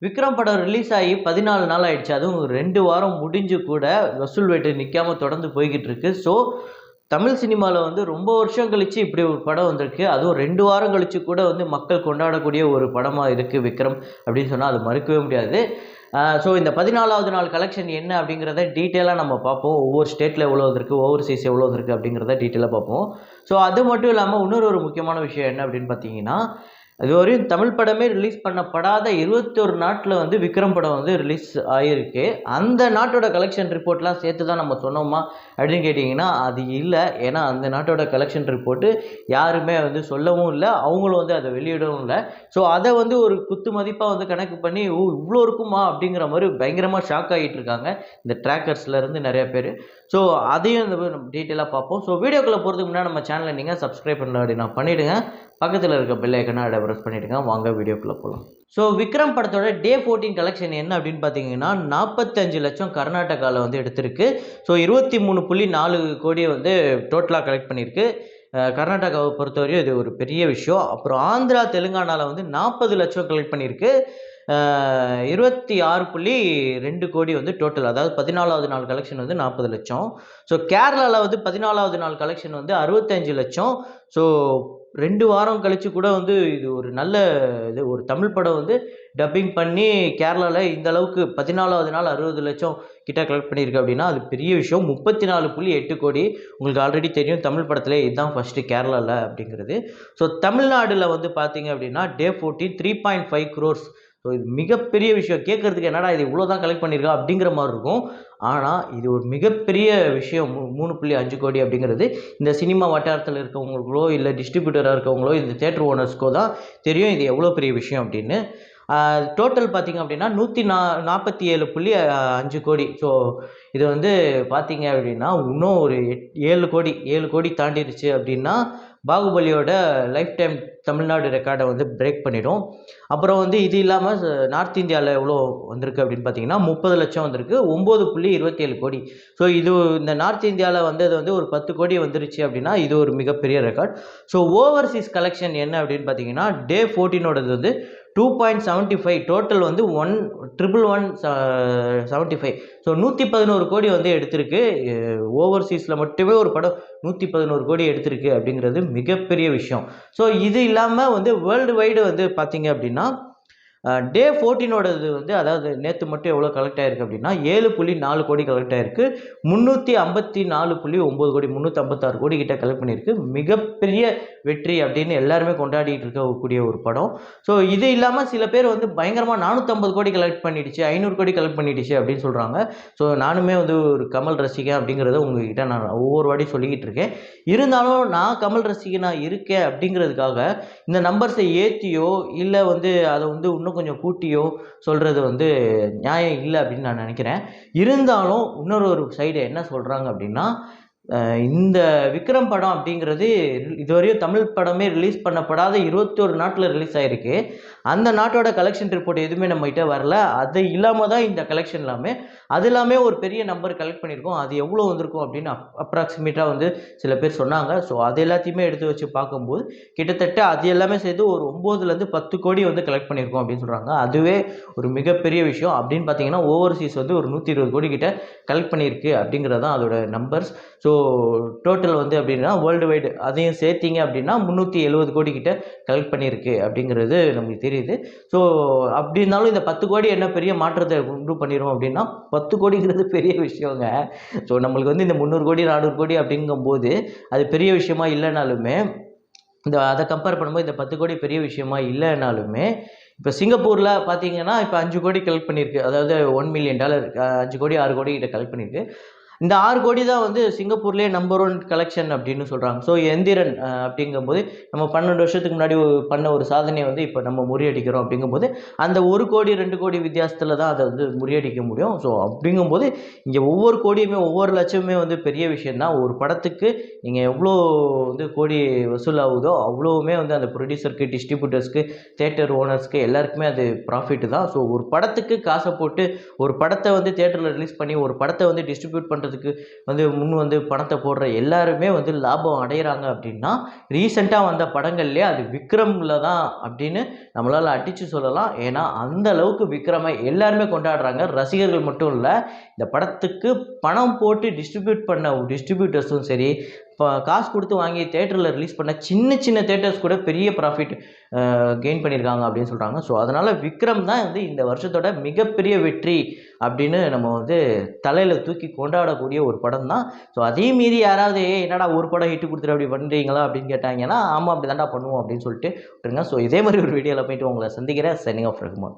விக்ரம் படம் ரிலீஸ் ஆகி 14 நாள் ஆயிடுச்சு. அதுவும் 2 வாரம் முடிஞ்சு கூட வசூல் வேட்டு நிக்காம தொடர்ந்து போய்க்கிட்டு இருக்கு. ஸோ, தமிழ் சினிமால வந்து ரொம்ப வருஷம் கழிச்சு இப்படி ஒரு படம் வந்திருக்கு. அதுவும் 2 வாரம் கழிச்சு கூட வந்து மக்கள் கொண்டாடக்கூடிய ஒரு படமா இருக்கு விக்ரம் அப்படின்னு சொன்னா அது மறுக்கவே முடியாது. ஸோ இந்த 14வது நாள் கலெக்ஷன் என்ன அப்படிங்கிறத டீட்டெயிலா நம்ம பார்ப்போம். ஒவ்வொரு ஸ்டேட்ல எவ்வளோ வந்திருக்கு, ஓவர்சீஸ் எவ்வளோ வந்திருக்கு அப்படிங்கிறத டீட்டெயிலா பார்ப்போம். ஸோ அது மட்டும் இல்லாம இன்னொரு முக்கியமான விஷயம் என்ன அப்படின்னு பார்த்தீங்கன்னா, இதுவரையும் தமிழ் படமே ரிலீஸ் பண்ணப்படாத 21 நாட்டில் வந்து விக்ரம் படம் வந்து ரிலீஸ் ஆகிருக்கு. அந்த நாட்டோட கலெக்ஷன் ரிப்போர்ட்லாம் சேர்த்து தான் நம்ம சொன்னோமா அப்படின்னு கேட்டிங்கன்னா அது இல்லை. ஏன்னா அந்த நாட்டோட கலெக்ஷன் ரிப்போர்ட்டு யாருமே வந்து சொல்லவும் இல்லை, அவங்களும் வந்து அதை வெளியிடவும் இல்லை. ஸோ அதை வந்து ஒரு குத்து மதிப்பாக வந்து கணக்கு பண்ணி இவ்வளோ இருக்குமா அப்படிங்கிற மாதிரி பயங்கரமாக ஷாக் ஆகிட்டு இருக்காங்க இந்த ட்ராக்கர்ஸ்லேருந்து நிறைய பேர். ஸோ அதையும் இந்த நம்ம டீட்டெயிலாக பார்ப்போம். ஸோ வீடியோக்குள்ளே போகிறதுக்கு முன்னாடி நம்ம சேனலை நீங்கள் சப்ஸ்கிரைப் பண்ணல அப்படின்னா பண்ணிவிடுங்க. பக்கத்தில் இருக்க பெல் ஐக்கனை ப்ரெஸ் பண்ணிவிடுங்க. வாங்க வீடியோக்குள்ளே போகலாம். ஸோ விக்ரம் படத்தோட டே 14 கலெக்ஷன் என்ன அப்படின்னு பார்த்தீங்கன்னா 45 லட்சம் கர்நாடகாவில் வந்து எடுத்திருக்கு. ஸோ 23.4 கோடியை வந்து டோட்டலாக கலெக்ட் பண்ணியிருக்கு. கர்நாடகாவை பொறுத்தவரையும் இது ஒரு பெரிய விஷயம். அப்புறம் ஆந்திரா தெலுங்கானாவில் வந்து 40 லட்சம் கலெக்ட் பண்ணியிருக்கு. 26.2 கோடி வந்து டோட்டல். அதாவது 14வது நாள் கலெக்ஷன் வந்து 40 லட்சம். ஸோ கேரளாவில் வந்து 14வது நாள் கலெக்ஷன் வந்து 65 லட்சம். ஸோ 2 வாரம் கழிச்சு கூட வந்து இது ஒரு நல்ல இது. ஒரு தமிழ் படம் வந்து டப்பிங் பண்ணி கேரளாவில் இந்த அளவுக்கு 14வது நாள் 60 லட்சம் கிட்ட கலெக்ட் பண்ணியிருக்கு அப்படின்னா அது பெரிய விஷயம். 34.8 கோடி. உங்களுக்கு ஆல்ரெடி தெரியும் தமிழ் படத்தில் இதுதான் ஃபஸ்ட்டு கேரளாவில் அப்படிங்கிறது. ஸோ தமிழ்நாட்டில் வந்து பார்த்தீங்க அப்படின்னா டே 14 3.5 crores. ஸோ இது மிகப்பெரிய விஷயம். கேட்குறதுக்கு என்னடா இது இவ்வளோ தான் கலெக்ட் பண்ணியிருக்கா அப்படிங்கிற மாதிரி இருக்கும். ஆனால் இது ஒரு மிகப்பெரிய விஷயம். 3.5 கோடி அப்படிங்கிறது இந்த சினிமா வட்டாரத்தில் இருக்கவங்களுக்கோ இல்லை டிஸ்ட்ரிபியூட்டராக இருக்கவங்களோ இந்த தியேட்டர் ஓனர்ஸ்க்கோ தான் தெரியும் இது எவ்வளோ பெரிய விஷயம் அப்படின்னு. டோட்டல் பார்த்திங்க அப்படின்னா 147.5 கோடி. ஸோ இது வந்து பார்த்திங்க அப்படின்னா இன்னும் ஒரு 7 கோடி தாண்டிடுச்சு அப்படின்னா பாகுபலியோட லைஃப் டைம் தமிழ்நாடு ரெக்கார்டை வந்து பிரேக் பண்ணிடும். அப்புறம் வந்து இது இல்லாமல் நார்த் இந்தியாவில் எவ்வளோ வந்திருக்கு அப்படின்னு பார்த்தீங்கன்னா 30 லட்சம் வந்திருக்கு. 9.27 கோடி. ஸோ இது இந்த நார்த் இந்தியாவில் வந்தது வந்து ஒரு 10 கோடி வந்துருச்சு அப்படின்னா இது ஒரு மிகப்பெரிய ரெக்கார்ட். ஸோ ஓவர்சீஸ் கலெக்ஷன் என்ன அப்படின்னு பார்த்தீங்கன்னா டே 14ஓடது வந்து 2.75. டோட்டல் வந்து 1,175. ஸோ 111 கோடி வந்து எடுத்திருக்கு. ஓவர்சீஸில் மட்டுமே ஒரு படம் 111 கோடி எடுத்திருக்கு அப்படிங்கிறது மிகப்பெரிய விஷயம். ஸோ இது இல்லாமல் வந்து வேர்ல்டு வைடு வந்து பார்த்தீங்க அப்படின்னா டே 14ஓடது வந்து அதாவது நேற்று மட்டும் எவ்வளோ கலெக்ட் ஆகிருக்கு அப்படின்னா 7.4 கோடி கலெக்ட் ஆகிருக்கு. 354.9 கோடி 356 கோடி கிட்ட கலெக்ட் பண்ணியிருக்கு. மிகப்பெரிய வெற்றி அப்படின்னு எல்லாருமே கொண்டாடிட்டு இருக்கக்கூடிய ஒரு படம். ஸோ இது இல்லாமல் சில பேர் வந்து பயங்கரமாக 450 கோடி கலெக்ட் பண்ணிடுச்சு, 500 கோடி கலெக்ட் பண்ணிடுச்சு அப்படின்னு சொல்கிறாங்க. ஸோ நானுமே வந்து ஒரு கமல் ரசிகன் அப்படிங்கிறத உங்ககிட்ட நான் ஒவ்வொரு வாட்டி சொல்லிக்கிட்டு இருக்கேன். இருந்தாலும் நான் கமல் ரசிகனாக இருக்கேன் அப்படிங்கிறதுக்காக இந்த நம்பர்ஸை ஏற்றியோ இல்லை வந்து அதை வந்து இன்னும் கொஞ்சம் கூட்டியோ சொல்கிறது வந்து நியாயம் இல்லை அப்படின்னு நான் நினைக்கிறேன். இருந்தாலும் இன்னொரு சைடு என்ன சொல்கிறாங்க அப்படின்னா இந்த விக்ரம் படம் அப்படிங்கிறது இதுவரையும் தமிழ் படமே ரிலீஸ் பண்ணப்படாத 21 நாட்டில் ரிலீஸ் ஆகிருக்கு. அந்த நாட்டோட கலெக்ஷன் ரிப்போர்ட் எதுவுமே நம்மகிட்ட வரல. அது இல்லாமல் தான் இந்த கலெக்ஷன் எல்லாமே. அது எல்லாமே ஒரு பெரிய நம்பர் கலெக்ட் பண்ணியிருக்கோம். அது எவ்வளோ வந்திருக்கும் அப்படின்னு அப்ராக்சிமேட்டாக வந்து சில பேர் சொன்னாங்க. ஸோ அது எல்லாத்தையுமே எடுத்து வச்சு பார்க்கும்போது கிட்டத்தட்ட அது எல்லாமே சேர்த்து ஒரு 9லேருந்து 10 கோடி வந்து கலெக்ட் பண்ணியிருக்கோம் அப்படின்னு சொல்கிறாங்க. அதுவே ஒரு மிகப்பெரிய விஷயம். அப்படின்னு பார்த்தீங்கன்னா ஓவர்சீஸ் வந்து ஒரு 120 கோடி கிட்ட கலெக்ட் பண்ணியிருக்கு அப்படிங்கிறது தான் அதோட நம்பர்ஸ். ஸோ டோட்டல் வந்து அப்படின்னா வேர்ல்டு வைடு அதையும் சேர்த்திங்க அப்படின்னா 370 கோடி கிட்ட கலெக்ட் பண்ணியிருக்கு அப்படிங்கிறது நமக்கு தெரியுது. ஸோ அப்படி இருந்தாலும் இந்த 10 கோடி என்ன பெரிய மாற்றத்தை உண்டு பண்ணிடும் அப்படின்னா 10 கோடிங்கிறது பெரிய விஷயங்க. ஸோ நம்மளுக்கு வந்து இந்த 300 கோடி 400 கோடி அப்படிங்கும்போது அது பெரிய விஷயமா இல்லைனாலுமே அதை கம்பேர் பண்ணும்போது இந்த 10 கோடி பெரிய விஷயமா இல்லைனாலுமே இப்போ சிங்கப்பூரில் பார்த்தீங்கன்னா இப்போ 5 கோடி கலெக்ட் பண்ணியிருக்கு. அதாவது $1 மில்லியன் 5 கோடி 6 கோடி கிட்ட கலெக்ட் பண்ணியிருக்கு. இந்த 6 கோடி தான் வந்து சிங்கப்பூர்லேயே நம்பர் 1 கலெக்ஷன் அப்படின்னு சொல்கிறாங்க. ஸோ எந்திரன் அப்படிங்கும்போது நம்ம 12 வருஷத்துக்கு முன்னாடி பண்ண ஒரு சாதனையை வந்து இப்போ நம்ம முறியடிக்கிறோம் அப்படிங்கும்போது அந்த 1 கோடி 2 கோடி வித்தியாசத்தில் தான் அதை வந்து முறியடிக்க முடியும். ஸோ அப்படிங்கும்போது இங்கே ஒவ்வொரு கோடியுமே ஒவ்வொரு லட்சமே வந்து பெரிய விஷயந்தான். ஒரு படத்துக்கு நீங்கள் எவ்வளோ வந்து கோடி வசூல் ஆகுதோ அவ்வளோவுமே வந்து அந்த ப்ரொடியூசருக்கு, டிஸ்ட்ரிபியூட்டர்ஸ்க்கு, தேட்டர் ஓனர்ஸ்க்கு எல்லாருக்குமே அது ப்ராஃபிட் தான். ஸோ ஒரு படத்துக்கு காசை போட்டு ஒரு படத்தை வந்து தேட்டரில் ரிலீஸ் பண்ணி ஒரு படத்தை வந்து டிஸ்ட்ரிபியூட் பண்ணுறது பண்ணுறதுக்கு வந்து முன் வந்து பணத்தை போடுற எல்லாருமே வந்து லாபம் அடைகிறாங்க அப்படின்னா ரீசெண்டாக வந்த படங்கள்லேயே அது விக்ரமில் தான் அப்படின்னு நம்மளால் அடித்து சொல்லலாம். ஏன்னா அந்த அளவுக்கு விக்ரமை எல்லாருமே கொண்டாடுறாங்க. ரசிகர்கள் மட்டும் இல்லை, இந்த படத்துக்கு பணம் போட்டு டிஸ்ட்ரிபியூட் பண்ண டிஸ்ட்ரிபியூட்டர்ஸும் சரி, இப்போ காசு கொடுத்து வாங்கி தேட்டரில் ரிலீஸ் பண்ண சின்ன சின்ன தேட்டர்ஸ் கூட பெரிய ப்ராஃபிட் கெயின் பண்ணியிருக்காங்க அப்படின்னு சொல்கிறாங்க. ஸோ அதனால் விக்ரம் தான் வந்து இந்த வருஷத்தோட மிகப்பெரிய வெற்றி அப்படின்னு நம்ம வந்து தலையில் தூக்கி கொண்டாடக்கூடிய ஒரு படம் தான். ஸோ அதையும் மீறி யாராவது என்னடா ஒரு படம் ஹிட்டு கொடுத்துரு அப்படி பண்ணுறீங்களா அப்படின்னு கேட்டாங்கன்னா, ஆமாம் அப்படி தான்டா பண்ணுவோம் அப்படின்னு சொல்லிட்டு விட்டுருங்க. ஸோ இதே மாதிரி ஒரு வீடியோவில் போயிட்டு உங்களை சந்திக்கிறேன். Signing off Rahman.